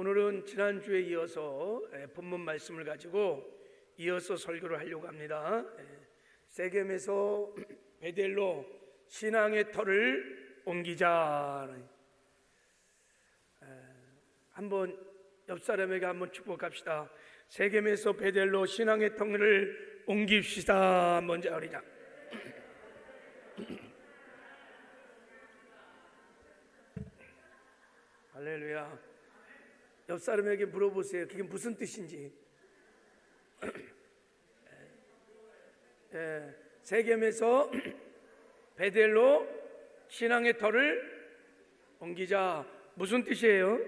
오늘은 지난주에 이어서 본문 말씀을 가지고 이어서 설교를 하려고 합니다. 세겜에서 베델로 신앙의 터를 옮기자. 한번 옆 사람에게 한번 축복합시다. 세겜에서 베델로 신앙의 터를 옮깁시다. 먼저 우리자. 할렐루야. 옆 사람에게 물어보세요. 그게 무슨 뜻인지. 세겜에서 베델로 신앙의 터를 옮기자. 무슨 뜻이에요?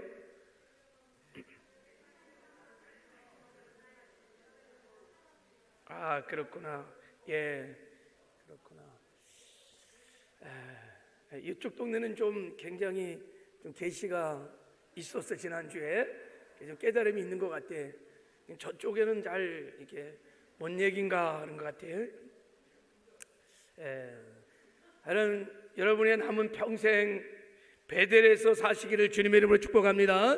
아, 그렇구나. 예, 그렇구나. 이쪽 동네는 좀 굉장히 좀 계시가 있었어. 지난주에 좀 깨달음이 있는 것 같아. 저쪽에는 잘 이렇게 뭔 얘기인가 하는 것 같아요. 여러분의 남은 평생 베델에서 사시기를 주님의 이름으로 축복합니다.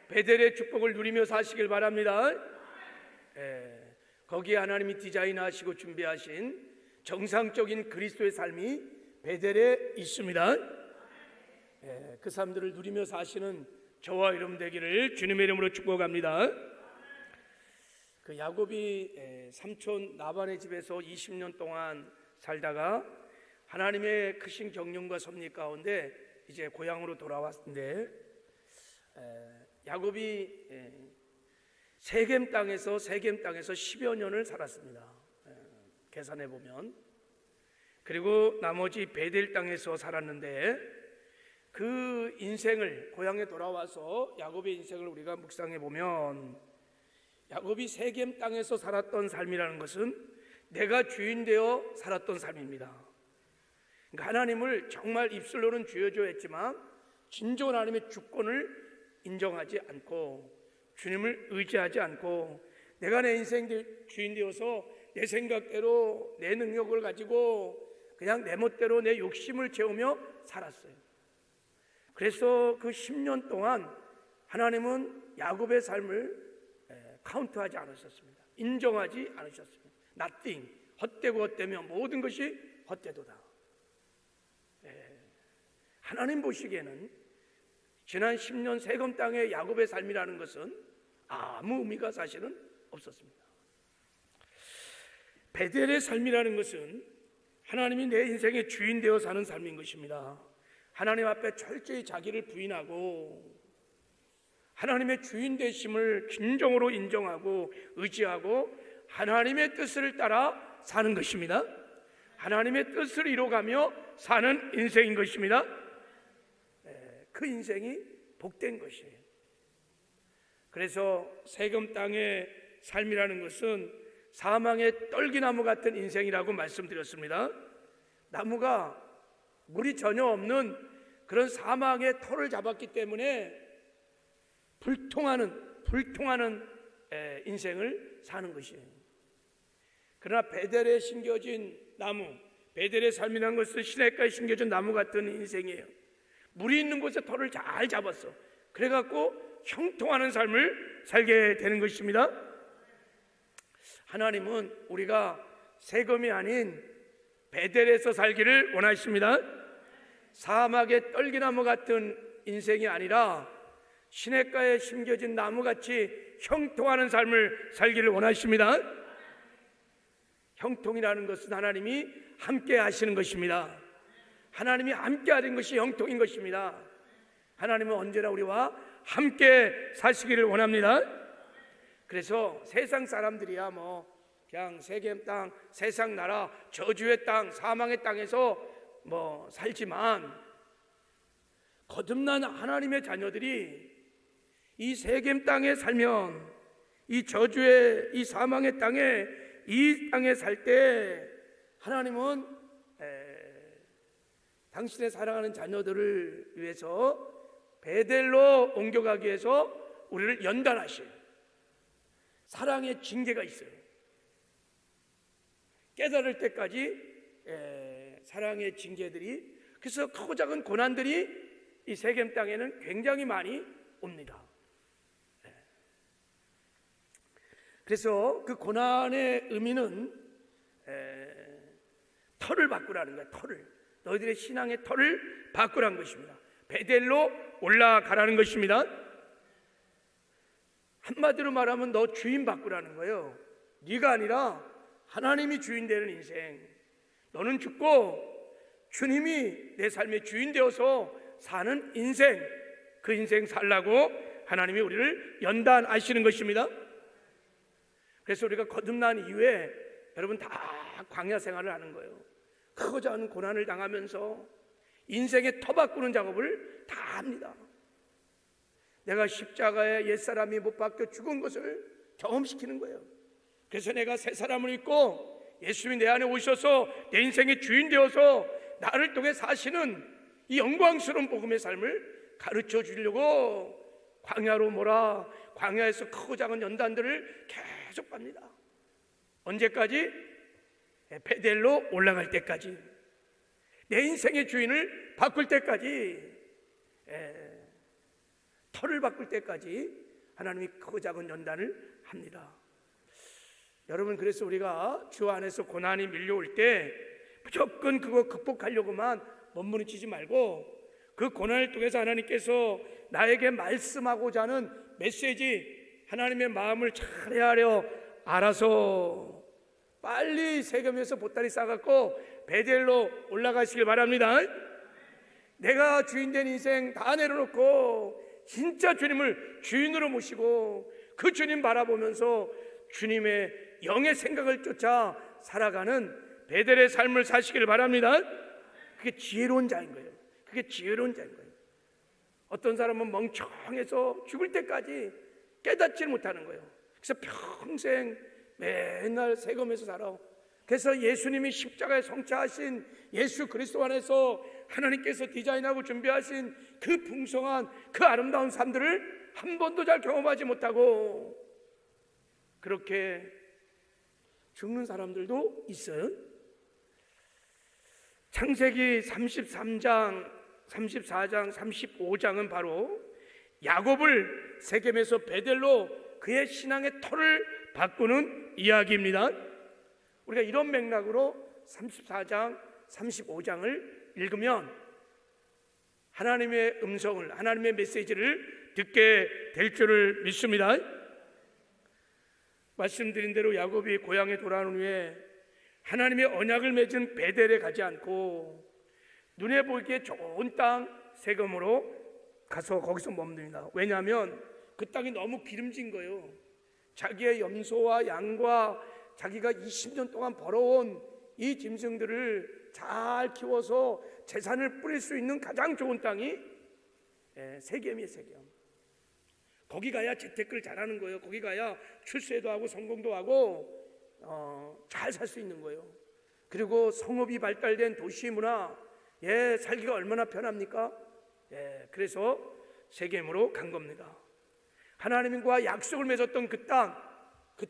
베델의 축복을 누리며 사시길 바랍니다. 거기에 하나님이 디자인하시고 준비하신 정상적인 그리스도의 삶이 베델에 있습니다. 그 삶들을 누리며 사시는 저와 여러분 되기를 주님의 이름으로 축복합니다. 그 야곱이 삼촌 라반의 집에서 20년 동안 살다가 하나님의 크신 경륜과 섭리 가운데 이제 고향으로 돌아왔는데, 야곱이 세겜 땅에서 10여 년을 살았습니다. 계산해 보면. 그리고 나머지 베델 땅에서 살았는데, 그 인생을 고향에 돌아와서 야곱의 인생을 우리가 묵상해 보면, 야곱이 세겜 땅에서 살았던 삶이라는 것은 내가 주인 되어 살았던 삶입니다. 그러니까 하나님을 정말 입술로는 주여줘 했지만 진정한 하나님의 주권을 인정하지 않고 주님을 의지하지 않고 내가 내 인생 주인 되어서 내 생각대로 내 능력을 가지고 그냥 내 멋대로 내 욕심을 채우며 살았어요. 그래서 그 10년 동안 하나님은 야곱의 삶을 카운트하지 않으셨습니다. 인정하지 않으셨습니다. nothing, 헛되고 헛되며 모든 것이 헛되도다. 하나님 보시기에는 지난 10년 세겜 땅의 야곱의 삶이라는 것은 아무 의미가 사실은 없었습니다. 베델의 삶이라는 것은 하나님이 내 인생의 주인 되어 사는 삶인 것입니다. 하나님 앞에 철저히 자기를 부인하고 하나님의 주인 되심을 진정으로 인정하고 의지하고 하나님의 뜻을 따라 사는 것입니다. 하나님의 뜻을 이뤄가며 사는 인생인 것입니다. 그 인생이 복된 것이에요. 그래서 세겜 땅의 삶이라는 것은 사망의 떨기나무 같은 인생이라고 말씀드렸습니다. 나무가 물이 전혀 없는 그런 사막의 터를 잡았기 때문에 불통하는 인생을 사는 것이에요. 그러나 베델에 심겨진 나무, 베델의 삶이라는 것은 시냇가에 심겨진 나무 같은 인생이에요. 물이 있는 곳에 터를 잘 잡았어. 그래갖고 형통하는 삶을 살게 되는 것입니다. 하나님은 우리가 세겜이 아닌 베델에서 살기를 원하십니다. 사막의 떨기나무 같은 인생이 아니라 시냇가에 심겨진 나무같이 형통하는 삶을 살기를 원하십니다. 형통이라는 것은 하나님이 함께 하시는 것입니다. 하나님이 함께 하는 것이 형통인 것입니다. 하나님은 언제나 우리와 함께 사시기를 원합니다. 그래서 세상 사람들이야 그냥 세겜 땅, 세상 나라, 저주의 땅, 사망의 땅에서 살지만 거듭난 하나님의 자녀들이 이 세겜 땅에 살면 이 저주의 이 사망의 땅에 이 땅에 살 때 하나님은 당신의 사랑하는 자녀들을 위해서 베델로 옮겨가기 위해서 우리를 연단하셔요. 사랑의 징계가 있어요. 깨달을 때까지 사랑의 징계들이, 그래서 크고 작은 고난들이 이 세겜 땅에는 굉장히 많이 옵니다. 그래서 그 고난의 의미는 털을 바꾸라는 거예요. 털을, 너희들의 신앙의 털을 바꾸라는 것입니다. 베델로 올라가라는 것입니다. 한마디로 말하면 너 주인 바꾸라는 거예요. 네가 아니라 하나님이 주인 되는 인생. 너는 죽고 주님이 내 삶의 주인 되어서 사는 인생, 그 인생 살라고 하나님이 우리를 연단하시는 것입니다. 그래서 우리가 거듭난 이후에 여러분 다 광야 생활을 하는 거예요. 크고자 하는 고난을 당하면서 인생의 터 바꾸는 작업을 다 합니다. 내가 십자가에 옛사람이 못 박혀 죽은 것을 경험시키는 거예요. 그래서 내가 새 사람을 입고 예수님이 내 안에 오셔서 내 인생의 주인 되어서 나를 통해 사시는 이 영광스러운 복음의 삶을 가르쳐 주려고 광야로 몰아 광야에서 크고 작은 연단들을 계속 갑니다. 언제까지? 베델로 올라갈 때까지, 내 인생의 주인을 바꿀 때까지, 털을 바꿀 때까지 하나님이 크고 작은 연단을 합니다. 여러분, 그래서 우리가 주 안에서 고난이 밀려올 때 무조건 그거 극복하려고만 몸부림치지 말고 그 고난을 통해서 하나님께서 나에게 말씀하고자 하는 메시지, 하나님의 마음을 잘 헤아려 알아서 빨리 세겜에서 보따리 싸갖고 베델로 올라가시길 바랍니다. 내가 주인된 인생 다 내려놓고 진짜 주님을 주인으로 모시고 그 주님 바라보면서 주님의 영의 생각을 쫓아 살아가는 베델의 삶을 사시길 바랍니다. 그게 지혜로운 자인 거예요. 그게 지혜로운 자인 거예요. 어떤 사람은 멍청해서 죽을 때까지 깨닫지 못하는 거예요. 그래서 평생 맨날 세금에서 살아. 그래서 예수님이 십자가에 성취하신 예수 그리스도 안에서 하나님께서 디자인하고 준비하신 그 풍성한 그 아름다운 삶들을 한 번도 잘 경험하지 못하고 그렇게 죽는 사람들도 있어요. 창세기 33장, 34장, 35장은 바로 야곱을 세겜에서 베델로 그의 신앙의 터를 바꾸는 이야기입니다. 우리가 이런 맥락으로 34장, 35장을 읽으면 하나님의 음성을, 하나님의 메시지를 듣게 될 줄을 믿습니다. 말씀드린 대로 야곱이 고향에 돌아온 후에 하나님의 언약을 맺은 베델에 가지 않고 눈에 보이기에 좋은 땅 세겜으로 가서 거기서 머뭅니다. 왜냐하면 그 땅이 너무 기름진 거예요. 자기의 염소와 양과 자기가 20년 동안 벌어온 이 짐승들을 잘 키워서 재산을 뿌릴 수 있는 가장 좋은 땅이 세겜이에요. 세겜. 거기 가야 재테크를 잘하는 거예요. 거기 가야 출세도 하고 성공도 하고 잘 살 수 있는 거예요. 그리고 성읍이 발달된 도시 문화, 살기가 얼마나 편합니까? 그래서 세겜으로 간 겁니다. 하나님과 약속을 맺었던 그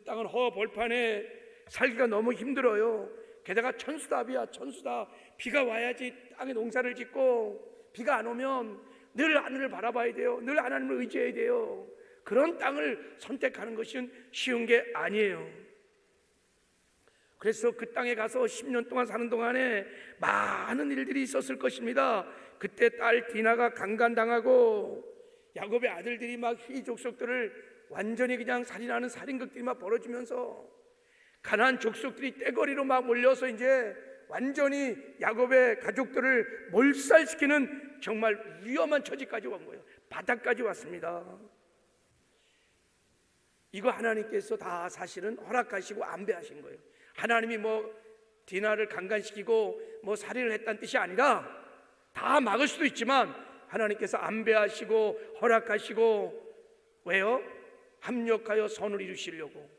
땅은 허벌판에 살기가 너무 힘들어요. 게다가 천수답이야. 천수답. 비가 와야지 땅에 농사를 짓고 비가 안 오면 늘 하늘을 바라봐야 돼요. 늘 하나님을 의지해야 돼요. 그런 땅을 선택하는 것은 쉬운 게 아니에요. 그래서 그 땅에 가서 10년 동안 사는 동안에 많은 일들이 있었을 것입니다. 그때 딸 디나가 강간당하고 야곱의 아들들이 막 휘족속들을 완전히 그냥 살인하는 살인극들이 막 벌어지면서 가나안 족속들이 떼거리로 막 몰려서 이제 완전히 야곱의 가족들을 몰살시키는 정말 위험한 처지까지 온 거예요. 바닥까지 왔습니다. 이거 하나님께서 다 사실은 허락하시고 안배하신 거예요. 하나님이 디나를 강간시키고 살인을 했다는 뜻이 아니라 다 막을 수도 있지만 하나님께서 안배하시고 허락하시고 왜요? 합력하여 선을 이루시려고.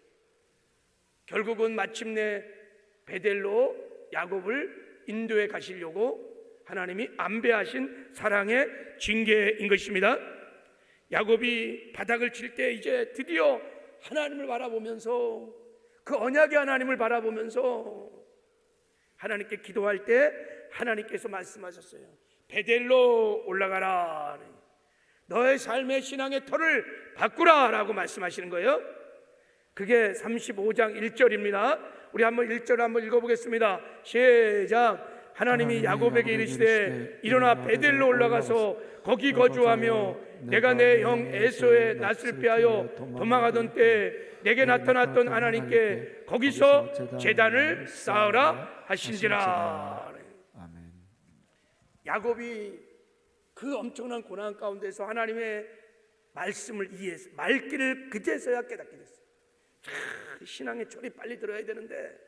결국은 마침내 베델로 야곱을 인도해 가시려고 하나님이 안배하신 사랑의 징계인 것입니다. 야곱이 바닥을 칠 때 이제 드디어 하나님을 바라보면서 그 언약의 하나님을 바라보면서 하나님께 기도할 때 하나님께서 말씀하셨어요. 베델로 올라가라. 너의 삶의 신앙의 터를 바꾸라 라고 말씀하시는 거예요. 그게 35장 1절입니다. 우리 한번 1절 한번 읽어보겠습니다. 시작. 하나님이 야곱에게 이르시되 일어나 베델로 올라가서 거기 거주하며 내가 내 형 에서의 낯을 피하여 도망하던 때에 내게 나타났던 하나님께 거기서 제단을 쌓으라 하신지라. 야곱이 그 엄청난 고난 가운데서 하나님의 말씀을 이해해서 말귀를 그제서야 깨닫게 됐어요. 신앙의 철이 빨리 들어야 되는데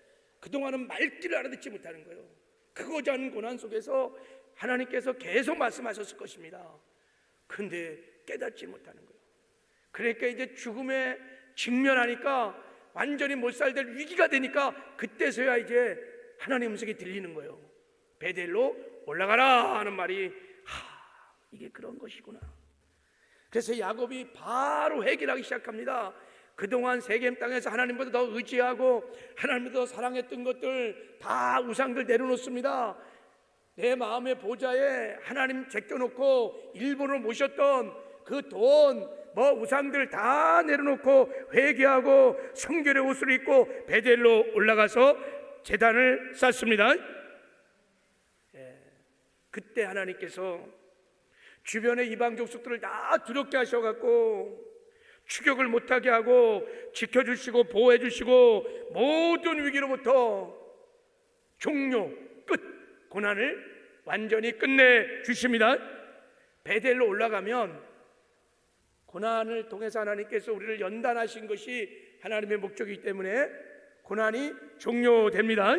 그동안은 말귀를 알아듣지 못하는 거예요. 크고자 하는 고난 속에서 하나님께서 계속 말씀하셨을 것입니다. 근데 깨닫지 못하는 거예요. 그러니까 이제 죽음에 직면하니까 완전히 못 살될 위기가 되니까 그때서야 이제 하나님 음성이 들리는 거예요. 베델로 올라가라 하는 말이 이게 그런 것이구나. 그래서 야곱이 바로 회개하기 시작합니다. 그동안 세겜 땅에서 하나님보다 더 의지하고 하나님보다 더 사랑했던 것들 다 우상들 내려놓습니다. 내 마음의 보좌에 하나님 제껴놓고 일본으로 모셨던 그 돈, 우상들 다 내려놓고 회개하고 성결의 옷을 입고 베델로 올라가서 제단을 쌓습니다. 그때 하나님께서 주변의 이방 족속들을 다 두렵게 하셔갖고 추격을 못하게 하고 지켜주시고 보호해주시고 모든 위기로부터 종료, 끝, 고난을 완전히 끝내주십니다. 베델로 올라가면 고난을 통해서 하나님께서 우리를 연단하신 것이 하나님의 목적이기 때문에 고난이 종료됩니다.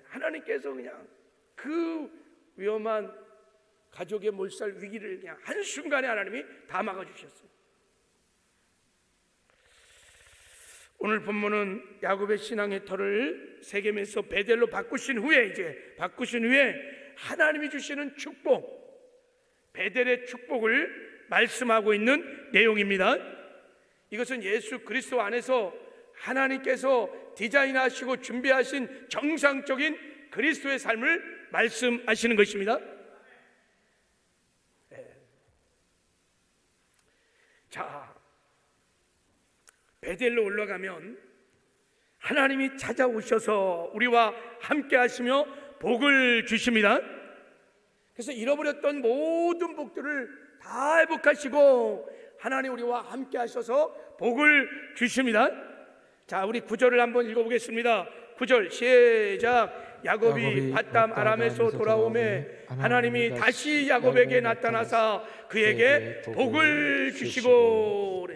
하나님께서 그냥 그 위험한 가족의 몰살 위기를 그냥 한순간에 하나님이 다 막아주셨어요. 오늘 본문은 야곱의 신앙의 터를 세겜에서 베델로 바꾸신 후에 하나님이 주시는 축복, 베델의 축복을 말씀하고 있는 내용입니다. 이것은 예수 그리스도 안에서 하나님께서 디자인하시고 준비하신 정상적인 그리스도의 삶을 말씀하시는 것입니다. 자, 베델로 올라가면 하나님이 찾아오셔서 우리와 함께 하시며 복을 주십니다. 그래서 잃어버렸던 모든 복들을 다 회복하시고 하나님 우리와 함께 하셔서 복을 주십니다. 자, 우리 9절을 한번 읽어보겠습니다. 9절 시작. 야곱이 밧담 아람에서 돌아오매 하나님이 다시 야곱에게 나타나사 그에게 복을 주시고,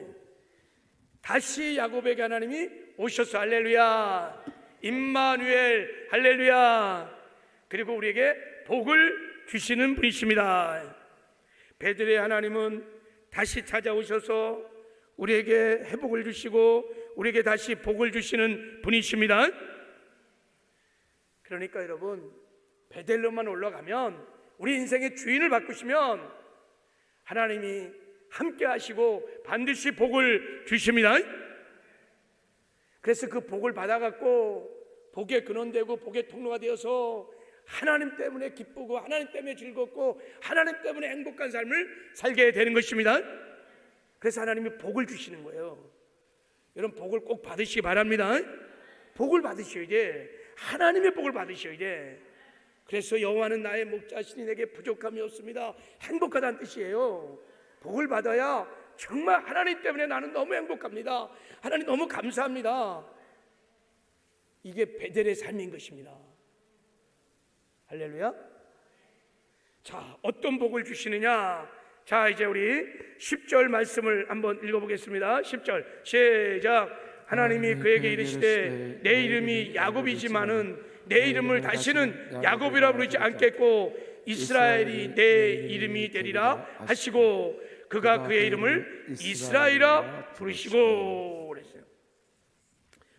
다시 야곱에게 하나님이 오셔서 할렐루야, 임마누엘 할렐루야, 그리고 우리에게 복을 주시는 분이십니다. 베델의 하나님은 다시 찾아오셔서 우리에게 회복을 주시고 우리에게 다시 복을 주시는 분이십니다. 그러니까 여러분, 베델로만 올라가면, 우리 인생의 주인을 바꾸시면 하나님이 함께 하시고 반드시 복을 주십니다. 그래서 그 복을 받아갖고 복의 근원되고 복의 통로가 되어서 하나님 때문에 기쁘고 하나님 때문에 즐겁고 하나님 때문에 행복한 삶을 살게 되는 것입니다. 그래서 하나님이 복을 주시는 거예요. 여러분, 복을 꼭 받으시기 바랍니다. 복을 받으셔야 돼. 하나님의 복을 받으셔야 돼. 그래서 여호와는 나의 목자시니 내게 부족함이 없습니다. 행복하다는 뜻이에요. 복을 받아야 정말 하나님 때문에 나는 너무 행복합니다. 하나님 너무 감사합니다. 이게 베델의 삶인 것입니다. 할렐루야. 자, 어떤 복을 주시느냐? 자, 이제 우리 10절 말씀을 한번 읽어보겠습니다. 10절 시작. 하나님이 그에게 이르시되 내 이름이 야곱이지만은 내 이름을 다시는 야곱이라 부르지 않겠고 이스라엘이 내 이름이 되리라 하시고 그가 그의 이름을 이스라엘이라 부르시고 그랬어요.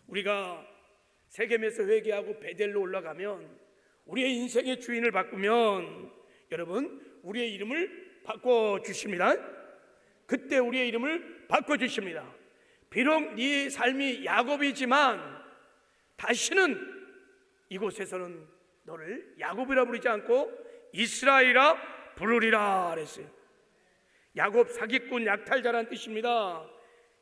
우리가 세겜에서 회개하고 베델로 올라가면, 우리의 인생의 주인을 바꾸면 여러분, 우리의 이름을 바꿔주십니다. 그때 우리의 이름을 바꿔주십니다. 비록 네 삶이 야곱이지만 다시는 이곳에서는 너를 야곱이라 부르지 않고 이스라엘이라 부르리라 그랬어요. 야곱 사기꾼 약탈자란 뜻입니다.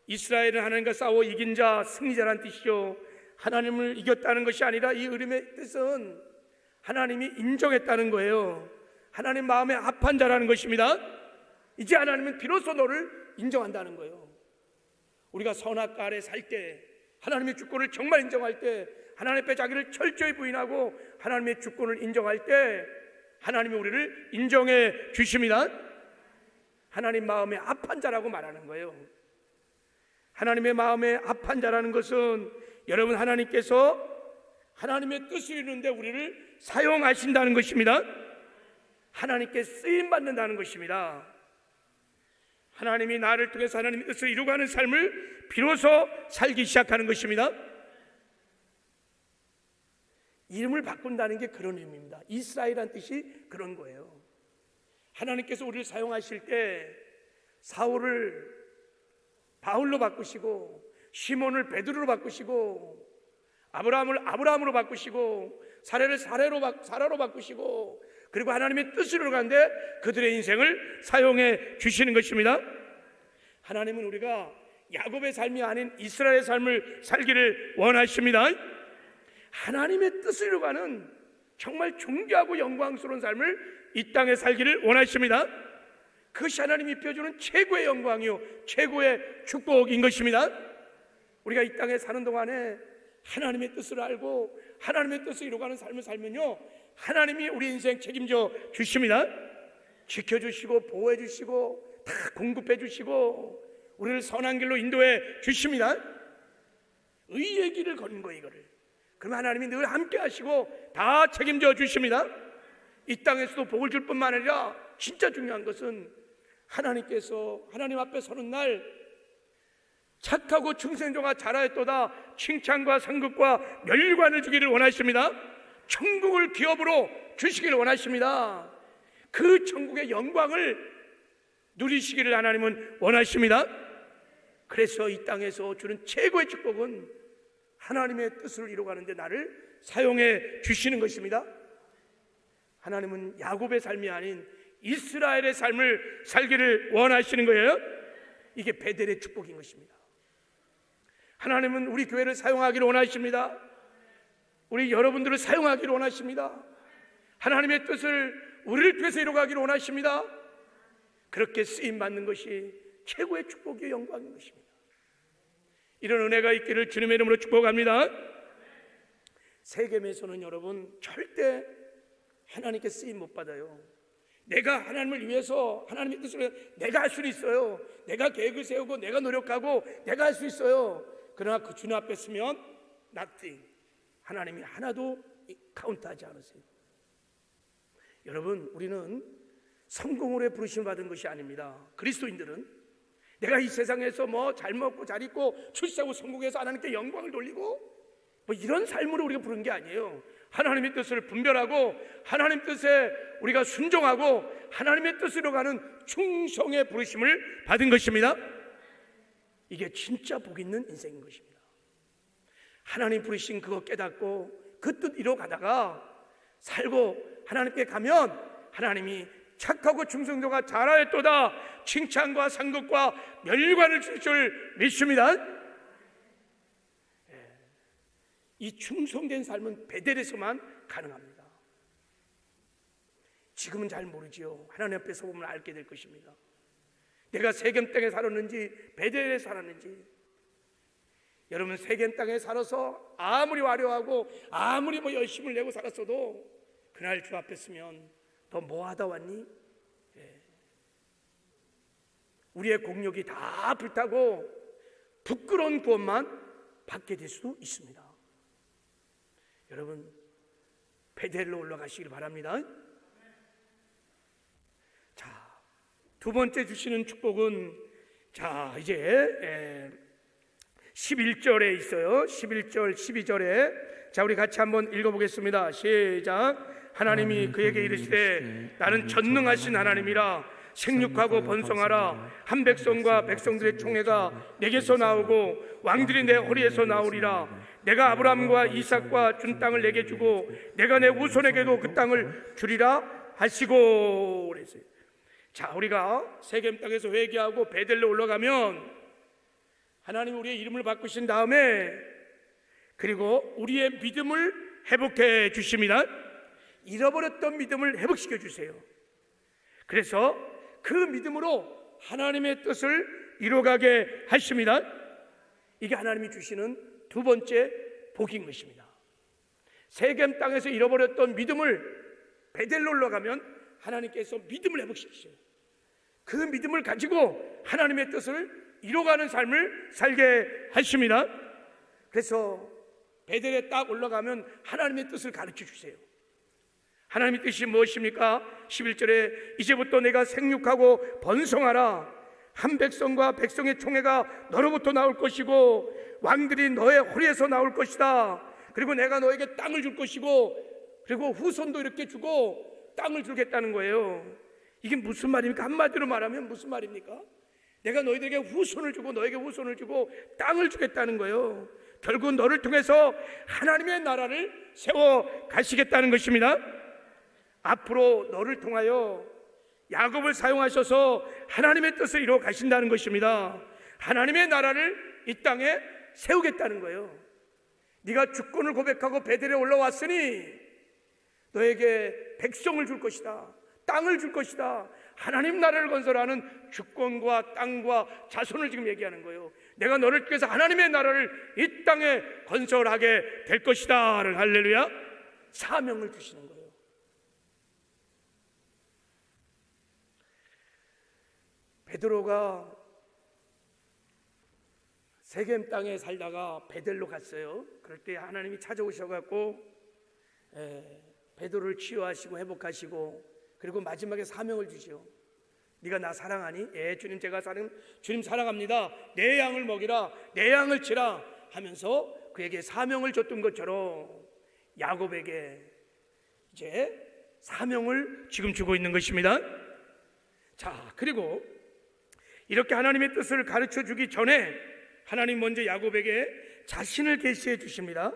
이스라엘은 하나님과 싸워 이긴 자, 승리자란 뜻이요, 하나님을 이겼다는 것이 아니라 이 이름의 뜻은 하나님이 인정했다는 거예요. 하나님 마음에 합한 자라는 것입니다. 이제 하나님은 비로소 너를 인정한다는 거예요. 우리가 선악과 아래 살 때, 하나님의 주권을 정말 인정할 때, 하나님 앞에 자기를 철저히 부인하고 하나님의 주권을 인정할 때 하나님이 우리를 인정해 주십니다. 하나님 마음에 합한 자라고 말하는 거예요. 하나님의 마음에 합한 자라는 것은 여러분, 하나님께서 하나님의 뜻을 이루는데 우리를 사용하신다는 것입니다. 하나님께 쓰임받는다는 것입니다. 하나님이 나를 통해서 하나님의 뜻을 이루어가는 삶을 비로소 살기 시작하는 것입니다. 이름을 바꾼다는 게 그런 의미입니다. 이스라엘이라는 뜻이 그런 거예요. 하나님께서 우리를 사용하실 때 사울을 바울로 바꾸시고, 시몬을 베드로로 바꾸시고, 아브라함을 아브라함으로 바꾸시고, 사라를 사라로 바꾸시고, 그리고 하나님의 뜻을 이루어가는데 그들의 인생을 사용해 주시는 것입니다. 하나님은 우리가 야곱의 삶이 아닌 이스라엘의 삶을 살기를 원하십니다. 하나님의 뜻을 이루어가는 정말 존귀하고 영광스러운 삶을 이 땅에 살기를 원하십니다. 그것이 하나님이 입혀주는 최고의 영광이요, 최고의 축복인 것입니다. 우리가 이 땅에 사는 동안에 하나님의 뜻을 알고 하나님의 뜻을 이루어가는 삶을 살면요, 하나님이 우리 인생 책임져 주십니다. 지켜주시고 보호해 주시고 다 공급해 주시고 우리를 선한 길로 인도해 주십니다. 의의 길을 걷는 거예요, 이거를. 그러면 하나님이 늘 함께 하시고 다 책임져 주십니다. 이 땅에서도 복을 줄 뿐만 아니라 진짜 중요한 것은 하나님께서 하나님 앞에 서는 날 착하고 충성자가 자라했도다 칭찬과 상급과 멸관을 주기를 원하십니다. 천국을 기업으로 주시기를 원하십니다. 그 천국의 영광을 누리시기를 하나님은 원하십니다. 그래서 이 땅에서 주는 최고의 축복은 하나님의 뜻을 이루어가는데 나를 사용해 주시는 것입니다. 하나님은 야곱의 삶이 아닌 이스라엘의 삶을 살기를 원하시는 거예요. 이게 베델의 축복인 것입니다. 하나님은 우리 교회를 사용하기를 원하십니다. 우리 여러분들을 사용하기를 원하십니다. 하나님의 뜻을 우리를 통해서 이루어가기를 원하십니다. 그렇게 쓰임받는 것이 최고의 축복이요, 영광인 것입니다. 이런 은혜가 있기를 주님의 이름으로 축복합니다. 세겜에서는 여러분 절대 하나님께 쓰임 못 받아요. 내가 하나님을 위해서 하나님의 뜻을 내가 할 수는 있어요. 내가 계획을 세우고 내가 노력하고 내가 할 수 있어요. 그러나 그 주님 앞에 서면 nothing. 하나님이 하나도 카운트하지 않으세요. 여러분, 우리는 성공으로 부르심을 받은 것이 아닙니다. 그리스도인들은 내가 이 세상에서 뭐 잘 먹고 잘 입고 출세하고 성공해서 하나님께 영광을 돌리고 뭐 이런 삶으로 우리가 부른 게 아니에요. 하나님의 뜻을 분별하고 하나님 뜻에 우리가 순종하고 하나님의 뜻으로 가는 충성의 부르심을 받은 것입니다. 이게 진짜 복 있는 인생인 것입니다. 하나님 부르신 그거 깨닫고 그 뜻 이루어 가다가 살고 하나님께 가면 하나님이 착하고 충성도가 자라했도다 칭찬과 상급과 멸관을 줄 줄 믿습니다. 이 충성된 삶은 베델에서만 가능합니다. 지금은 잘 모르지요. 하나님 앞에 서보면 알게 될 것입니다. 내가 세겜 땅에 살았는지 베델에 살았는지. 여러분, 세겜 땅에 살아서 아무리 화려하고 아무리 뭐 열심을 내고 살았어도 그날 주 앞에 서면 너 뭐 하다 왔니? 우리의 공력이 다 불타고 부끄러운 구원만 받게 될 수도 있습니다. 여러분, 베델로 올라가시길 바랍니다. 자, 두 번째 주시는 축복은 자 이제 11절에 있어요. 11절 12절에 자 우리 같이 한번 읽어보겠습니다. 시작. 하나님이 그에게 이르시되 나는 전능하신 하나님이라 생육하고 번성하라. 한 백성과 백성들의 총회가 내게서 나오고 왕들이 내 허리에서 나오리라. 내가 아브라함과 이삭과 준 땅을 내게 주고 내가 내 후손에게도 그 땅을 주리라 하시고 그랬어요. 자, 우리가 세겜 땅에서 회개하고 베델로 올라가면 하나님이 우리의 이름을 바꾸신 다음에 그리고 우리의 믿음을 회복해 주십니다. 잃어버렸던 믿음을 회복시켜 주세요. 그래서 그 믿음으로 하나님의 뜻을 이루어가게 하십니다. 이게 하나님이 주시는 두 번째 복인 것입니다. 세겜 땅에서 잃어버렸던 믿음을 베델로 올라가면 하나님께서 믿음을 회복시키셔요. 그 믿음을 가지고 하나님의 뜻을 이루어가는 삶을 살게 하십니다. 그래서 베델에 딱 올라가면 하나님의 뜻을 가르쳐 주세요. 하나님의 뜻이 무엇입니까? 11절에 이제부터 내가 생육하고 번성하라. 한 백성과 백성의 총회가 너로부터 나올 것이고 왕들이 너의 허리에서 나올 것이다. 그리고 내가 너에게 땅을 줄 것이고 그리고 후손도 이렇게 주고 땅을 주겠다는 거예요. 이게 무슨 말입니까? 한마디로 말하면 무슨 말입니까? 내가 너희들에게 후손을 주고 너에게 후손을 주고 땅을 주겠다는 거예요. 결국 너를 통해서 하나님의 나라를 세워 가시겠다는 것입니다. 앞으로 너를 통하여 야곱을 사용하셔서 하나님의 뜻을 이루어 가신다는 것입니다. 하나님의 나라를 이 땅에 세우겠다는 거예요. 네가 주권을 고백하고 베델에 올라왔으니 너에게 백성을 줄 것이다. 땅을 줄 것이다. 하나님 나라를 건설하는 주권과 땅과 자손을 지금 얘기하는 거예요. 내가 너를 통해서 하나님의 나라를 이 땅에 건설하게 될 것이다. 할렐루야. 사명을 주시는 거예요. 베드로가 세겜 땅에 살다가 베델로 갔어요. 그럴 때 하나님이 찾아오셔갖고 베드로를 치유하시고 회복하시고 그리고 마지막에 사명을 주시오. 네가 나 사랑하니? 예, 주님 제가 주님 사랑합니다. 내 양을 먹이라, 내 양을 치라 하면서 그에게 사명을 줬던 것처럼 야곱에게 이제 사명을 지금 주고 있는 것입니다. 자, 그리고 이렇게 하나님의 뜻을 가르쳐 주기 전에 하나님 먼저 야곱에게 자신을 계시해 주십니다.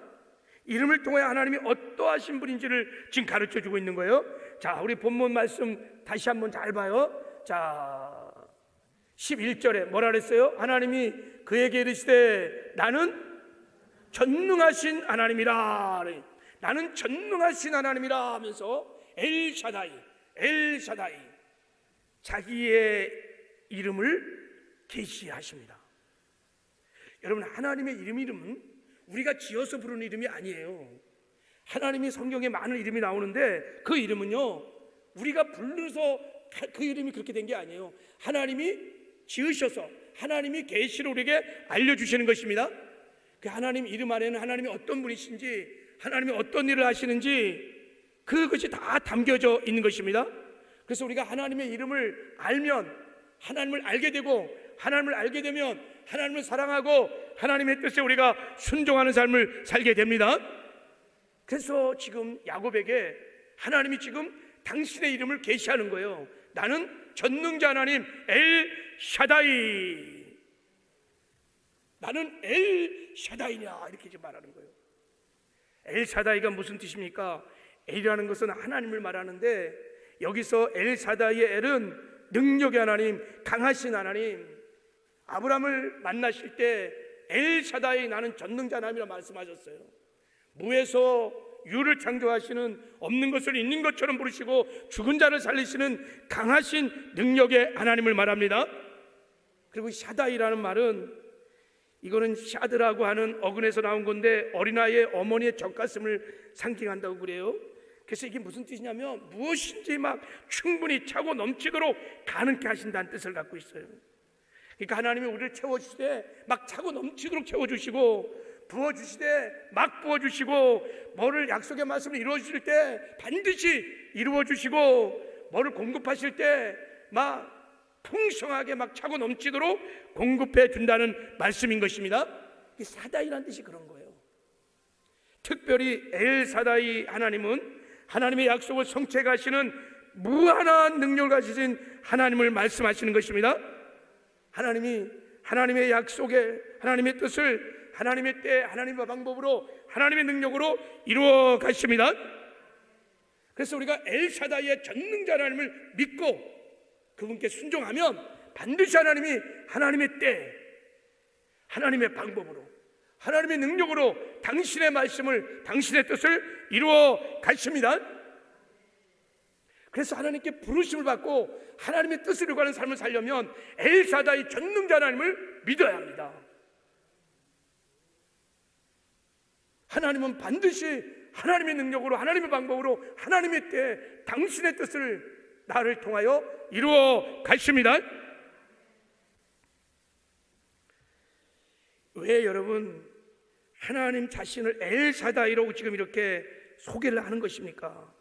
이름을 통해 하나님이 어떠하신 분인지를 지금 가르쳐 주고 있는 거예요. 자, 우리 본문 말씀 다시 한번 잘 봐요. 자, 11절에 뭐라 그랬어요? 하나님이 그에게 이르시되 나는 전능하신 하나님이라. 나는 전능하신 하나님이라 하면서 엘샤다이, 엘샤다이 자기의 이름을 계시하십니다. 여러분, 하나님의 이름은 우리가 지어서 부르는 이름이 아니에요. 하나님이 성경에 많은 이름이 나오는데 그 이름은요 우리가 불러서 그 이름이 그렇게 된 게 아니에요. 하나님이 지으셔서 하나님이 계시로 우리에게 알려주시는 것입니다. 그 하나님 이름 안에는 하나님이 어떤 분이신지, 하나님이 어떤 일을 하시는지 그것이 다 담겨져 있는 것입니다. 그래서 우리가 하나님의 이름을 알면 하나님을 알게 되고, 하나님을 알게 되면 하나님을 사랑하고 하나님의 뜻에 우리가 순종하는 삶을 살게 됩니다. 그래서 지금 야곱에게 하나님이 지금 당신의 이름을 계시하는 거예요. 나는 전능자 하나님 엘샤다이, 나는 엘샤다이냐, 이렇게 지금 말하는 거예요. 엘샤다이가 무슨 뜻입니까? 엘이라는 것은 하나님을 말하는데 여기서 엘샤다이의 엘은 능력의 하나님, 강하신 하나님. 아브라함을 만나실 때 엘샤다이, 나는 전능자 하나님이라 말씀하셨어요. 무에서 유를 창조하시는, 없는 것을 있는 것처럼 부르시고 죽은 자를 살리시는 강하신 능력의 하나님을 말합니다. 그리고 샤다이라는 말은, 이거는 샤드라고 하는 어근에서 나온 건데 어린아이의 어머니의 젖가슴을 상징한다고 그래요. 그래서 이게 무슨 뜻이냐면 무엇인지 막 충분히 차고 넘치도록 가능케 하신다는 뜻을 갖고 있어요. 그러니까 하나님이 우리를 채워주시되 막 차고 넘치도록 채워주시고, 부어주시되 막 부어주시고, 뭐를 약속의 말씀을 이루어주실 때 반드시 이루어주시고, 뭐를 공급하실 때 막 풍성하게 막 차고 넘치도록 공급해 준다는 말씀인 것입니다. 사다이라는 뜻이 그런 거예요. 특별히 엘사다이 하나님은 하나님의 약속을 성취해 가시는 무한한 능력을 가지신 하나님을 말씀하시는 것입니다. 하나님이 하나님의 약속에, 하나님의 뜻을 하나님의 때, 하나님의 방법으로, 하나님의 능력으로 이루어 가십니다. 그래서 우리가 엘샤다이의 전능자 하나님을 믿고 그분께 순종하면 반드시 하나님이 하나님의 때, 하나님의 방법으로, 하나님의 능력으로 당신의 말씀을, 당신의 뜻을 이루어 가십니다. 그래서 하나님께 부르심을 받고 하나님의 뜻을 이루어가는 삶을 살려면 엘사다이 전능자 하나님을 믿어야 합니다. 하나님은 반드시 하나님의 능력으로, 하나님의 방법으로, 하나님의 때에 당신의 뜻을 나를 통하여 이루어 가십니다. 왜 여러분 하나님 자신을 엘사다이라고 지금 이렇게 소개를 하는 것입니까?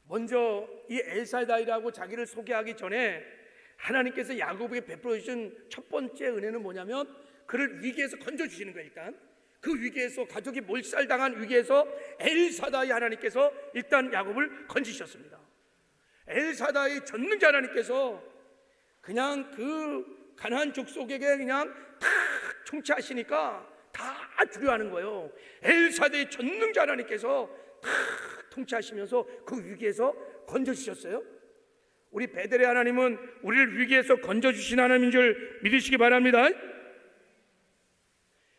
먼저 이 엘사다이라고 자기를 소개하기 전에 하나님께서 야곱에게 베풀어 주신 첫 번째 은혜는 뭐냐면 그를 위기에서 건져주시는 거예요. 일단 그 위기에서, 가족이 몰살당한 위기에서 엘사다이 하나님께서 일단 야곱을 건지셨습니다. 엘사다이 전능자 하나님께서 그냥 그 가나안 족속에게 그냥 다 통치하시니까 다 두려워하는 거예요. 엘사다이 전능자 하나님께서 다 통치하시면서 그 위기에서 건져주셨어요. 우리 베델의 하나님은 우리를 위기에서 건져주신 하나님인 줄 믿으시기 바랍니다.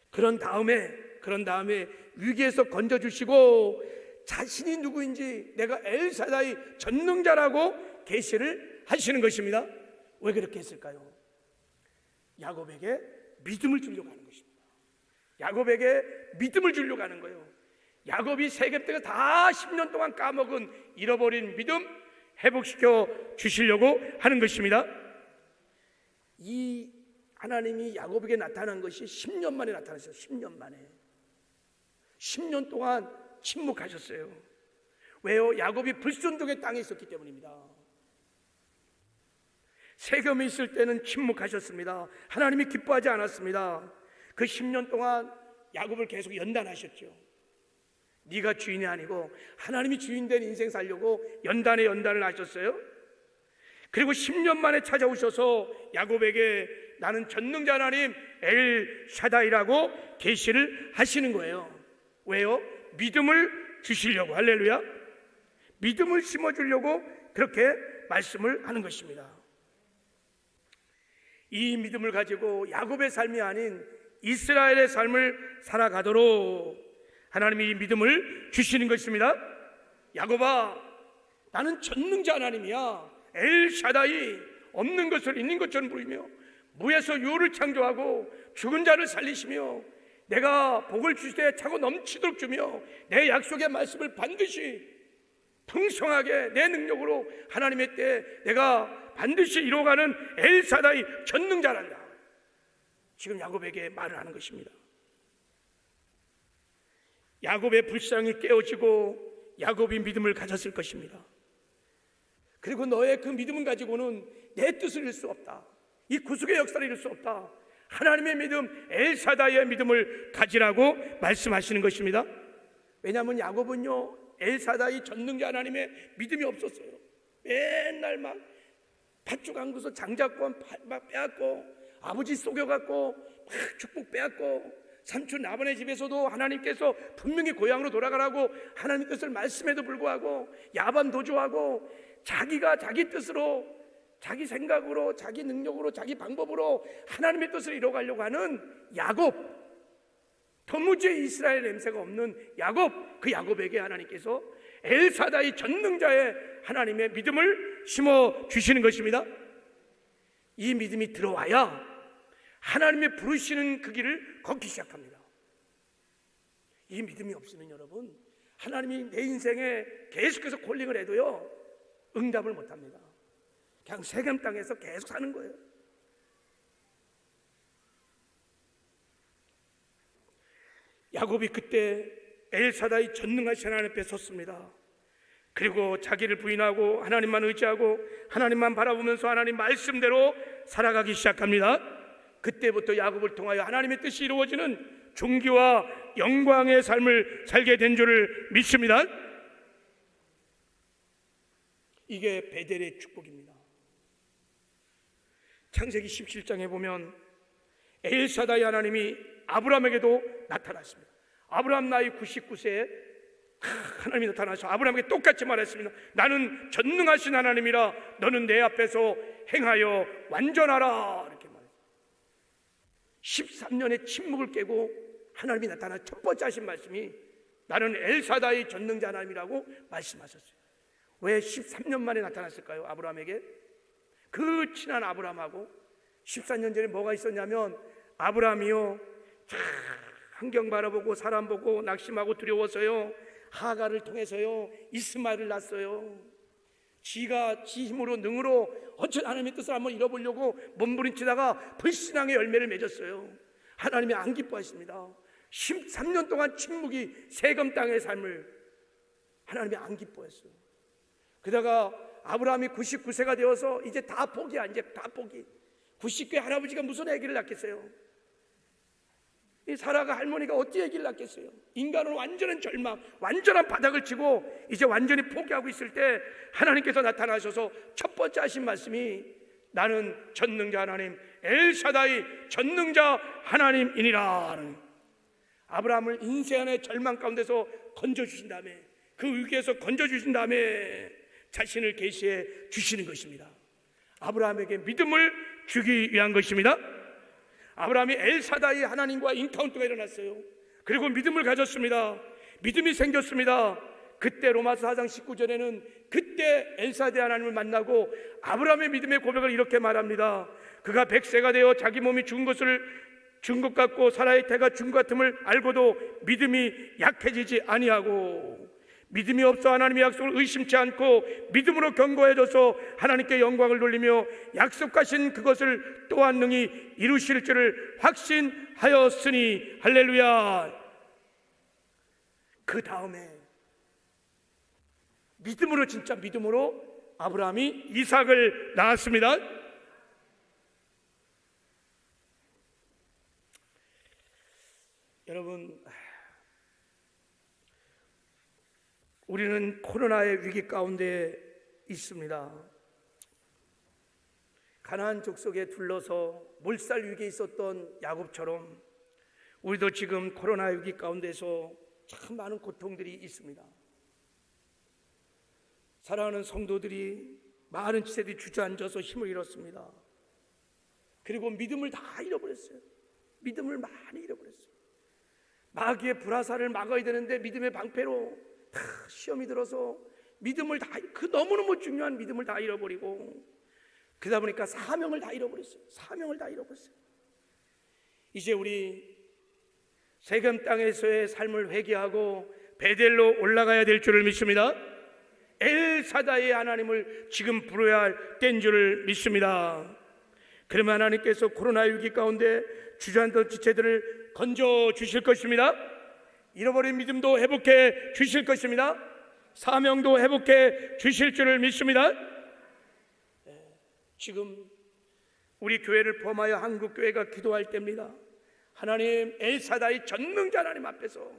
그런 다음에 위기에서 건져주시고 자신이 누구인지 내가 엘사다이 전능자라고 계시를 하시는 것입니다. 왜 그렇게 했을까요? 야곱에게 믿음을 주려고 하는 것입니다. 야곱에게 믿음을 주려고 하는 거예요. 야곱이 세겜 때가 다 10년 동안 까먹은 잃어버린 믿음 회복시켜 주시려고 하는 것입니다. 이 하나님이 야곱에게 나타난 것이 10년 만에 나타났어요. 10년 만에. 10년 동안 침묵하셨어요. 왜요? 야곱이 불순종의 땅에 있었기 때문입니다. 세겜에 있을 때는 침묵하셨습니다. 하나님이 기뻐하지 않았습니다. 그 10년 동안 야곱을 계속 연단하셨죠. 네가 주인이 아니고 하나님이 주인된 인생 살려고 연단을 하셨어요. 그리고 10년 만에 찾아오셔서 야곱에게 나는 전능자 하나님 엘샤다이라고 계시를 하시는 거예요. 왜요? 믿음을 주시려고. 할렐루야. 믿음을 심어주려고 그렇게 말씀을 하는 것입니다. 이 믿음을 가지고 야곱의 삶이 아닌 이스라엘의 삶을 살아가도록 하나님이 이 믿음을 주시는 것입니다. 야곱아, 나는 전능자 하나님이야. 엘샤다이, 없는 것을 있는 것처럼 부르며 무에서 유를 창조하고 죽은 자를 살리시며 내가 복을 주시되 차고 넘치도록 주며 내 약속의 말씀을 반드시 풍성하게 내 능력으로 하나님의 때에 내가 반드시 이루어가는 엘사다이 전능자란다. 지금 야곱에게 말을 하는 것입니다. 야곱의 불쌍히 깨어지고 야곱이 믿음을 가졌을 것입니다. 그리고 너의 그 믿음을 가지고는 내 뜻을 이룰 수 없다. 이 구속의 역사를 이룰 수 없다. 하나님의 믿음, 엘사다이의 믿음을 가지라고 말씀하시는 것입니다. 왜냐하면 야곱은요 엘사다이 전능자 하나님의 믿음이 없었어요. 맨날 막 팥죽 안고서 장자권 막 빼앗고 아버지 속여갖고 막 축복 빼앗고 삼촌 라반의 집에서도 하나님께서 분명히 고향으로 돌아가라고 하나님 뜻을 말씀에도 불구하고 야반 도주하고 자기가 자기 뜻으로 자기 생각으로 자기 능력으로 자기 방법으로 하나님의 뜻을 이뤄가려고 하는 야곱, 도무지 이스라엘 냄새가 없는 야곱, 그 야곱에게 하나님께서 엘사다이 전능자의 하나님의 믿음을 심어 주시는 것입니다. 이 믿음이 들어와야 하나님의 부르시는 그 길을 걷기 시작합니다. 이 믿음이 없으면 여러분 하나님이 내 인생에 계속해서 콜링을 해도요 응답을 못합니다. 그냥 세겜 땅에서 계속 사는 거예요. 야곱이 그때 엘사다이 전능하신 하나님 앞에 섰습니다. 그리고 자기를 부인하고 하나님만 의지하고 하나님만 바라보면서 하나님 말씀대로 살아가기 시작합니다. 그때부터 야곱을 통하여 하나님의 뜻이 이루어지는 존귀와 영광의 삶을 살게 된 줄을 믿습니다. 이게 베델의 축복입니다. 창세기 17장에 보면 엘사다이 하나님이 아브라함에게도 나타났습니다. 아브라함 나이 99세에 하나님이 나타나서 아브라함에게 똑같이 말했습니다. 나는 전능하신 하나님이라 너는 내 앞에서 행하여 완전하라. 이렇게 말했습니다. 13년의 침묵을 깨고 하나님이 나타나 첫 번째 하신 말씀이 나는 엘사다이 전능자 하나님이라고 말씀하셨어요. 왜 13년 만에 나타났을까요? 아브라함에게? 그 친한 아브라함하고 14년 전에 뭐가 있었냐면 아브라함이요 환경 바라보고 사람 보고 낙심하고 두려워서요 하가를 통해서요 이스마엘을 낳았어요. 지가 지 힘으로 능으로 어찌 하나님의 뜻을 한번 잃어보려고 몸부림치다가 불신앙의 열매를 맺었어요. 하나님이 안 기뻐하십니다. 13년 동안 침묵이 세금 땅의 삶을 하나님이 안 기뻐했어요. 그러다가 아브라함이 99세가 되어서 이제 다 포기야. 이제 다 포기. 90세 할아버지가 무슨 아기를 낳겠어요? 이 사라가 할머니가 어떻게 아기를 낳겠어요? 인간은 완전한 절망, 완전한 바닥을 치고 이제 완전히 포기하고 있을 때 하나님께서 나타나셔서 첫 번째 하신 말씀이 나는 전능자 하나님 엘샤다이 전능자 하나님이니라. 아브라함을 인생의 절망 가운데서 건져주신 다음에 그 위기에서 건져주신 다음에 자신을 계시해 주시는 것입니다. 아브라함에게 믿음을 주기 위한 것입니다. 아브라함이 엘사다이 하나님과 인카운트가 일어났어요. 그리고 믿음을 가졌습니다. 믿음이 생겼습니다. 그때 로마서 4장 19절에는 그때 엘사다이 하나님을 만나고 아브라함의 믿음의 고백을 이렇게 말합니다. 그가 100세가 되어 자기 몸이 죽은 것 같고 사라의 태가 죽은 것 같음을 알고도 믿음이 약해지지 아니하고 믿음이 없어 하나님의 약속을 의심치 않고 믿음으로 견고해져서 하나님께 영광을 돌리며 약속하신 그것을 또한 능히 이루실 줄을 확신하였으니 할렐루야. 그 다음에 믿음으로 진짜 믿음으로 아브라함이 이삭을 낳았습니다. 여러분, 우리는 코로나의 위기 가운데 있습니다. 가나안 족속에 둘러서 몰살 위기에 있었던 야곱처럼 우리도 지금 코로나 위기 가운데서 참 많은 고통들이 있습니다. 사랑하는 성도들이 많은 지체들이 주저앉아서 힘을 잃었습니다. 그리고 믿음을 다 잃어버렸어요. 믿음을 많이 잃어버렸어요. 마귀의 불화살을 막아야 되는데 믿음의 방패로 다 시험이 들어서 믿음을 다 그 너무너무 중요한 믿음을 다 잃어버리고 그러다 보니까 사명을 다 잃어버렸어요. 사명을 다 잃어버렸어요. 이제 우리 세겜 땅에서의 삶을 회개하고 베델로 올라가야 될 줄을 믿습니다. 엘사다의 하나님을 지금 부르어야 할 때인 줄을 믿습니다. 그러면 하나님께서 코로나 위기 가운데 주저앉은 지체들을 건져 주실 것입니다. 잃어버린 믿음도 회복해 주실 것입니다. 사명도 회복해 주실 줄을 믿습니다. 지금 우리 교회를 포함하여 한국교회가 기도할 때입니다. 하나님 엘사다이 전능자 하나님 앞에서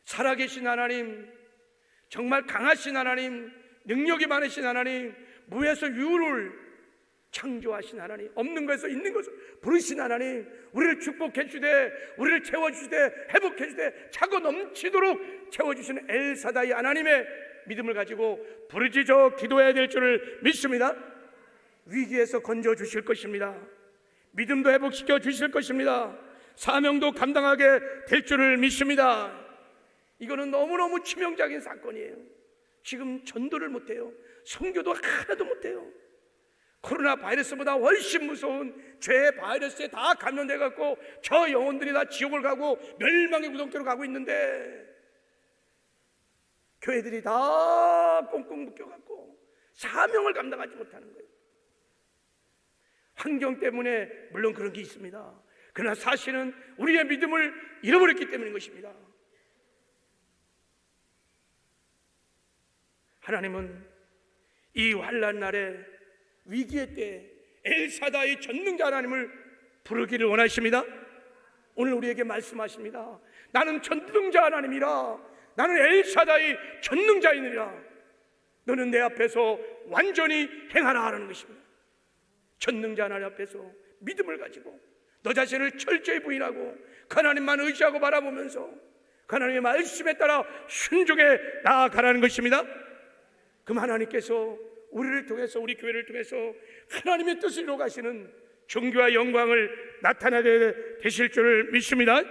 살아계신 하나님, 정말 강하신 하나님, 능력이 많으신 하나님, 무에서 유를 창조하신 하나님, 없는 것에서 있는 것을 부르신 하나님, 우리를 축복해 주되 우리를 채워주시되 회복해 주되 차고 넘치도록 채워주시는 엘사다이 하나님의 믿음을 가지고 부르짖어 기도해야 될 줄을 믿습니다. 위기에서 건져 주실 것입니다. 믿음도 회복시켜 주실 것입니다. 사명도 감당하게 될 줄을 믿습니다. 이거는 너무너무 치명적인 사건이에요. 지금 전도를 못해요. 선교도 하나도 못해요. 코로나 바이러스보다 훨씬 무서운 죄의 바이러스에 다 감염돼 갖고 저 영혼들이 다 지옥을 가고 멸망의 구덩이로 가고 있는데 교회들이 다 꽁꽁 묶여 갖고 사명을 감당하지 못하는 거예요. 환경 때문에 물론 그런 게 있습니다. 그러나 사실은 우리의 믿음을 잃어버렸기 때문인 것입니다. 하나님은 이 환난 날에 위기의 때 엘사다이 전능자 하나님을 부르기를 원하십니다. 오늘 우리에게 말씀하십니다. 나는 전능자 하나님이라. 나는 엘사다이 전능자이니라. 너는 내 앞에서 완전히 행하라 하는 것입니다. 전능자 하나님 앞에서 믿음을 가지고 너 자신을 철저히 부인하고 하나님만 의지하고 바라보면서 하나님의 말씀에 따라 순종해 나아가라는 것입니다. 그럼 하나님께서 우리를 통해서 우리 교회를 통해서 하나님의 뜻을 이루어 가시는 존귀와 영광을 나타나게 되실 줄을 믿습니다.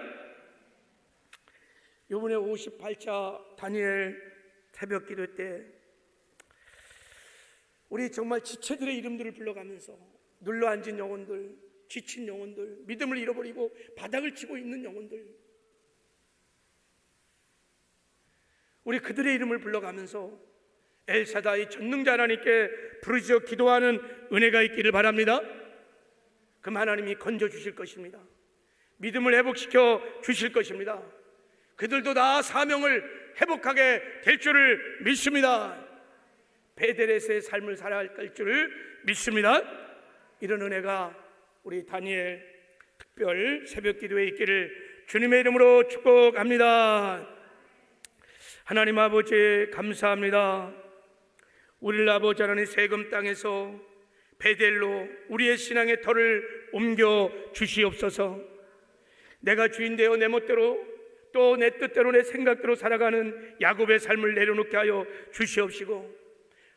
이번에 58차 다니엘 새벽 기도 때 우리 정말 지체들의 이름들을 불러가면서 눌러앉은 영혼들, 지친 영혼들, 믿음을 잃어버리고 바닥을 치고 있는 영혼들, 우리 그들의 이름을 불러가면서 엘사다이 전능자 하나님께 부르짖어 기도하는 은혜가 있기를 바랍니다. 그럼 하나님이 건져주실 것입니다. 믿음을 회복시켜 주실 것입니다. 그들도 다 사명을 회복하게 될 줄을 믿습니다. 베델에서의 삶을 살아갈 줄을 믿습니다. 이런 은혜가 우리 다니엘 특별 새벽 기도에 있기를 주님의 이름으로 축복합니다. 하나님 아버지 감사합니다. 우리를 아버지 하나님 세금 땅에서 베델로 우리의 신앙의 터를 옮겨 주시옵소서. 내가 주인 되어 내 멋대로 또 내 뜻대로 내 생각대로 살아가는 야곱의 삶을 내려놓게 하여 주시옵시고,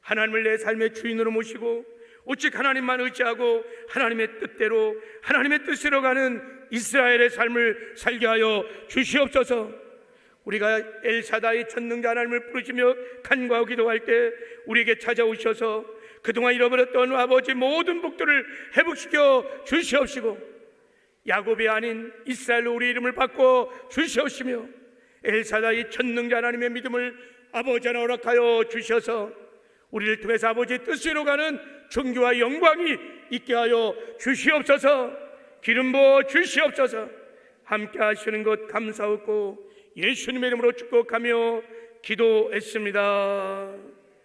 하나님을 내 삶의 주인으로 모시고 오직 하나님만 의지하고 하나님의 뜻대로 하나님의 뜻으로 가는 이스라엘의 삶을 살게 하여 주시옵소서. 우리가 엘사다이 전능자 하나님을 부르시며 간구하고 기도할 때 우리에게 찾아오셔서 그동안 잃어버렸던 아버지 모든 복들을 회복시켜 주시옵시고, 야곱이 아닌 이스라엘로 우리 이름을 바꿔 주시옵시며, 엘사다이 전능자 하나님의 믿음을 아버지 하나 허락하여 주셔서 우리를 통해서 아버지의 뜻으로 가는 존귀와 영광이 있게 하여 주시옵소서. 기름 부어 주시옵소서. 함께 하시는 것 감사하고 예수님의 이름으로 축복하며 기도했습니다.